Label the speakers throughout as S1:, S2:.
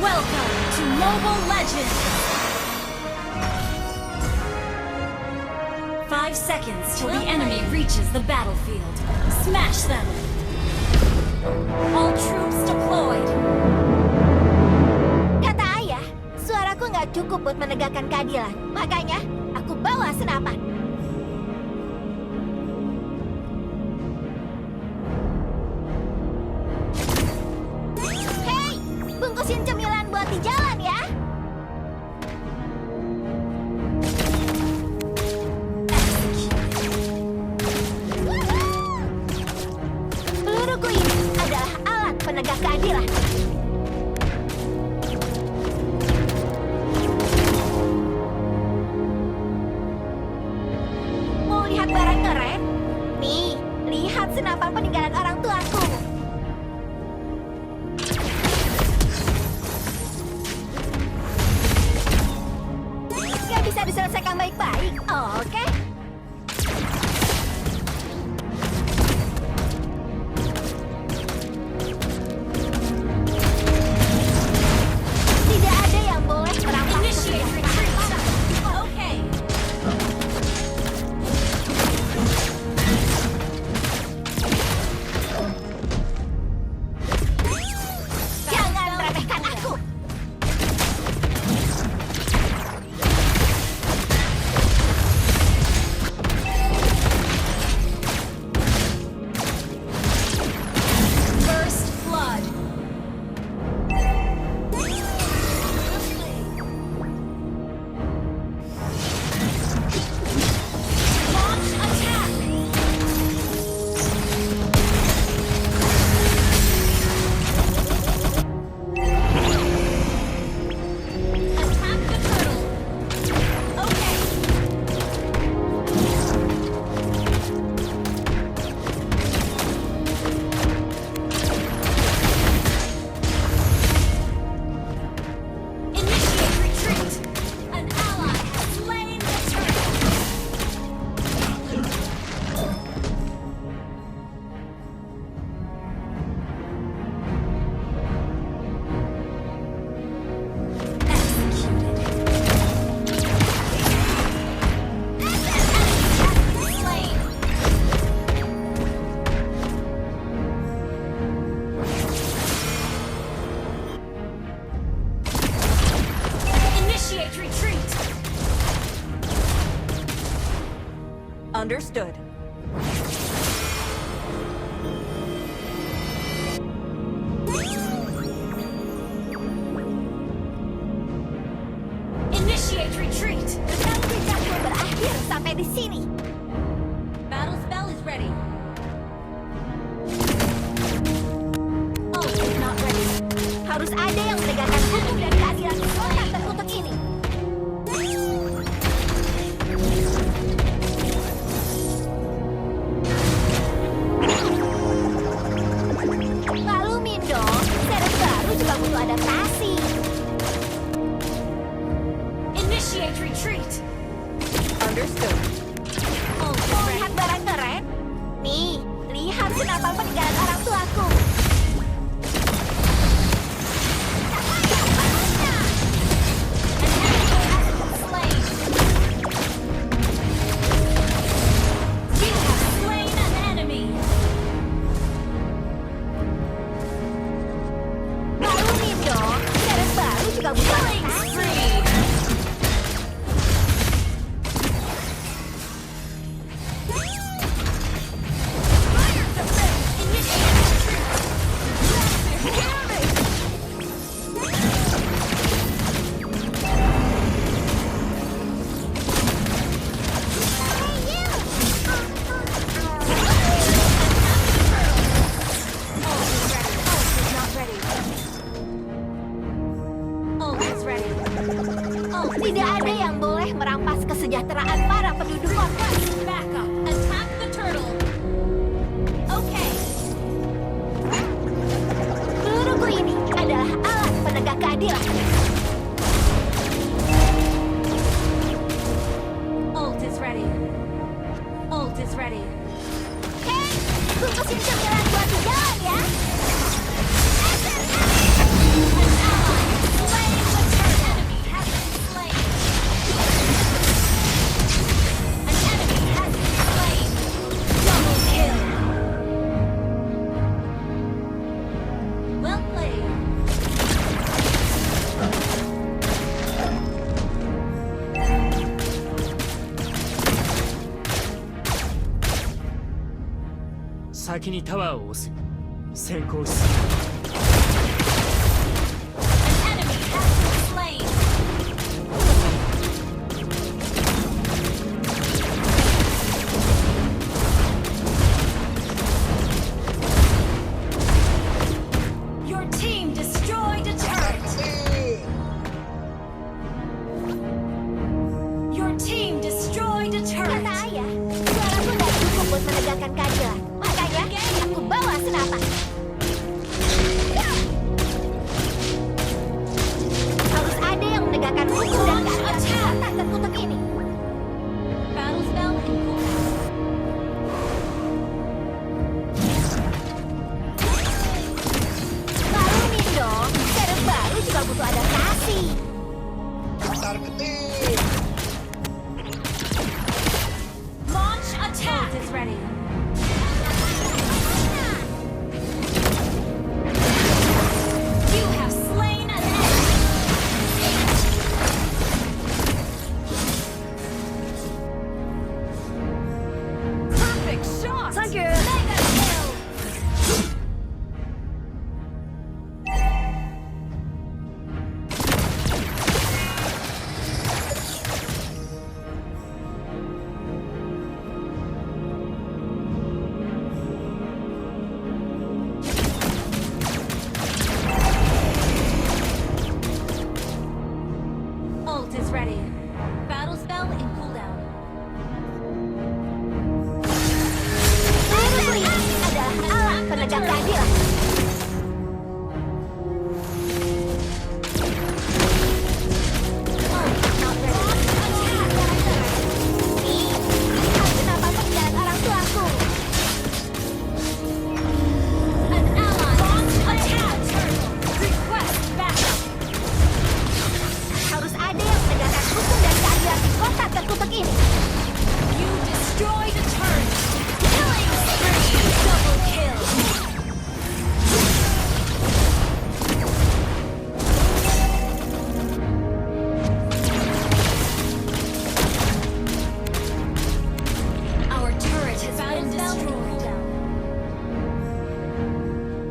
S1: Welcome to Mobile Legends! 5 seconds till the enemy reaches the battlefield. Smash them! All troops deployed!
S2: Kata ayah, suaraku nggak cukup buat menegakkan keadilan. Makanya, aku bawa senapan. Hei, bungkusin cemilan buat di jalan ya. Peluruku ini adalah alat penegak keadilan. Mau lihat barang keren? Nih, lihat senapan peninggalan orang tuaku. Gak bisa diselesaikan baik-baik, oke? Tidak ada yang boleh merampas
S1: Initiate
S2: kesejahteraan.
S1: retreat! Okay.
S2: Jangan remehkan aku.
S1: First blood! Launch attack! Attack the turtle! Okay. Initiate retreat! An ally has slain the turtle! Slain! Initiate retreat!
S3: Understood.
S1: Initiate retreat!
S2: Pedang jejakku berakhir sampai di sini.
S1: Battle spell is ready. Oh, not ready.
S2: Harus ada yang menegakkan hukum dan keadilan di kotak tertutup ini. Lalu Mindo, seri baru juga butuh adaptasi.
S1: Initiate retreat!
S3: Understood.
S1: Oh,
S2: Mau lihat barang keren? Nih, lihat senapan peninggalan orang tuaku.
S1: slain! You have slain an enemy!
S2: Lalu Mindo, seri baru juga butuh
S1: Killing
S2: adaptasi.
S1: spree!
S2: Tidak ada yang boleh merampas kesejahteraan para penduduk kota.
S1: Back up! Attack the turtle! Okay!
S2: Peluruku ini adalah alat penegak keadilan.
S1: Ult is ready. Ult is ready.
S2: Hei, bungkusin cemilan buat di jalan ya.
S1: An ally
S4: 先にタワーを押す。先行し
S1: An enemy has been slain. Your team destroyed a turret. Your team destroyed a turret.
S2: Kata ayah, suaraku nggak cukup buat menegakkan keadilan. Makanya, aku bawa senapan. Harus ada yang menegakkan hukum dan keadilan di kota terkutuk ini.
S1: Battle spell and cooldown.
S2: Malumin dong, server baru juga butuh adaptasi.
S1: Launch attack is ready. You have slain an enemy. Perfect shot.
S2: Thank you.
S1: Mega kill. Ult is ready. Battle spell in cooldown.
S2: Ini adalah alat penegak keadilan. Nih, lihat kenapa penjahat orang tuaku.
S1: An ally launch attack. Request backup.
S2: Harus ada yang menegakkan hukum dan keadilan di kota terkutuk ini.
S1: You destroyed a turret. Killing spree. Double kill. Our turret has been destroyed.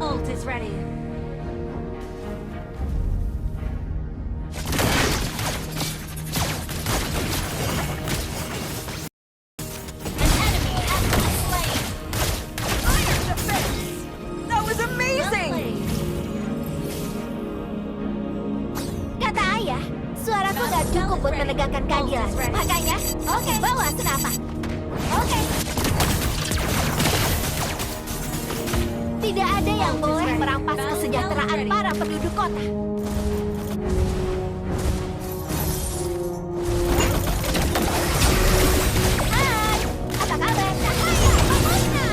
S1: Ult is ready. An enemy has been slain.
S3: Iron defense! That was amazing!
S2: Kata ayah, suaraku nggak cukup buat menegakkan keadilan. Makanya, oke, bawa senapan. Oke. Tidak ada yang boleh merampas kesejahteraan para penduduk kota. Hai, apa kabar? Cahaya, pokoknya.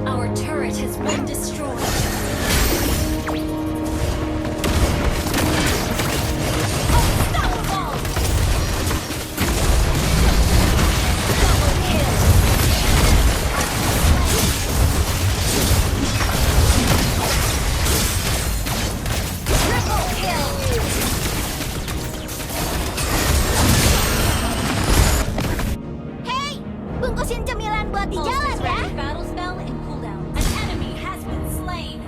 S1: Our turret has been destroyed. Unstoppable! Double kill. Triple kill.
S2: Hei, bungkusin cemilan buat di
S1: Ult
S2: jalan
S1: is
S2: ya.
S1: ready. Battle spell in cooldown. An enemy has been slain.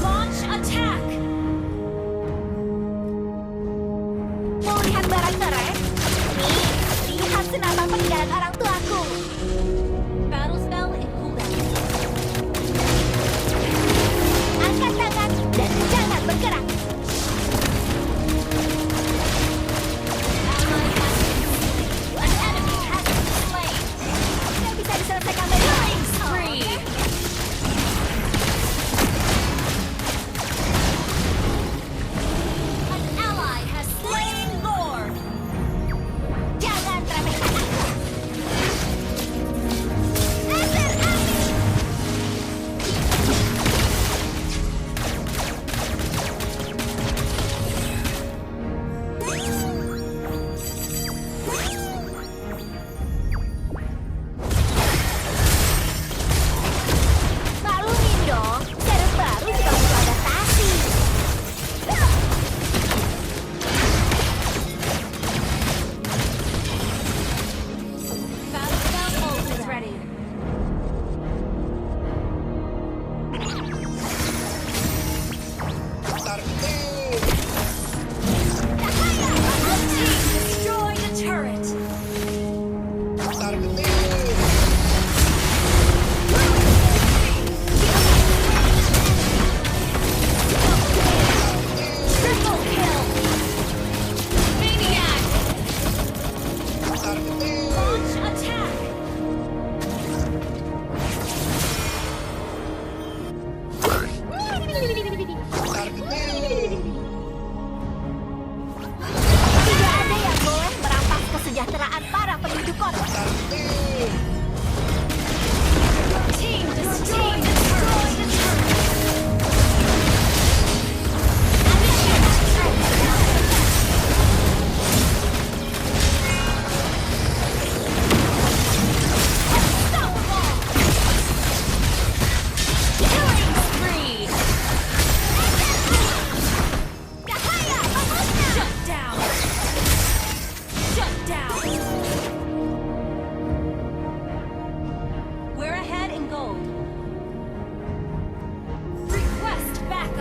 S1: Launch attack.
S2: Mau lihat barang keren? Nih, lihat senapan peninggalan orang tuaku.
S1: Battle spell in cooldown.
S2: Angkat tangan dan jangan bergerak.
S1: Ally has been slain. An enemy has been slain.
S2: Nggak bisa diselesaikan dari
S1: Killing spree. An ally has slain Lord.
S2: Jangan remehkan aku.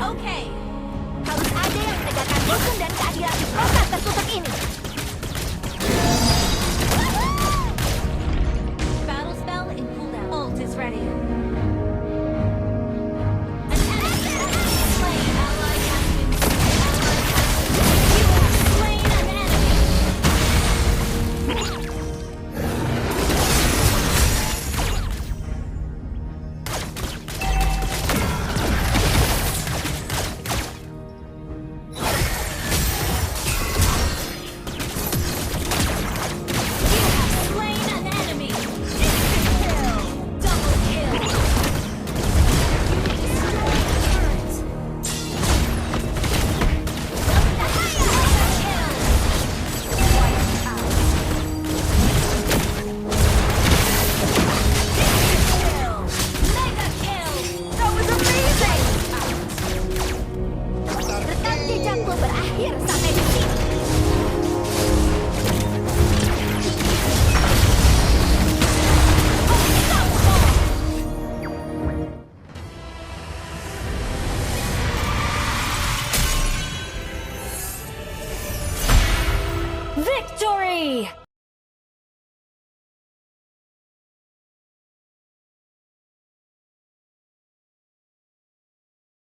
S1: Okay.
S2: Harus ada yang menegakkan hukum dan keadilan di kota tertutup ini.
S1: Battle spell in cooldown. Ult is ready. An enemy has been slain. Ally has been slain. You have slain an enemy. Slain an enemy. Instant kill. Double kill. Mega kill.
S3: That was amazing!
S2: Rekam jejakku berakhir sampai di sini.
S1: Victory!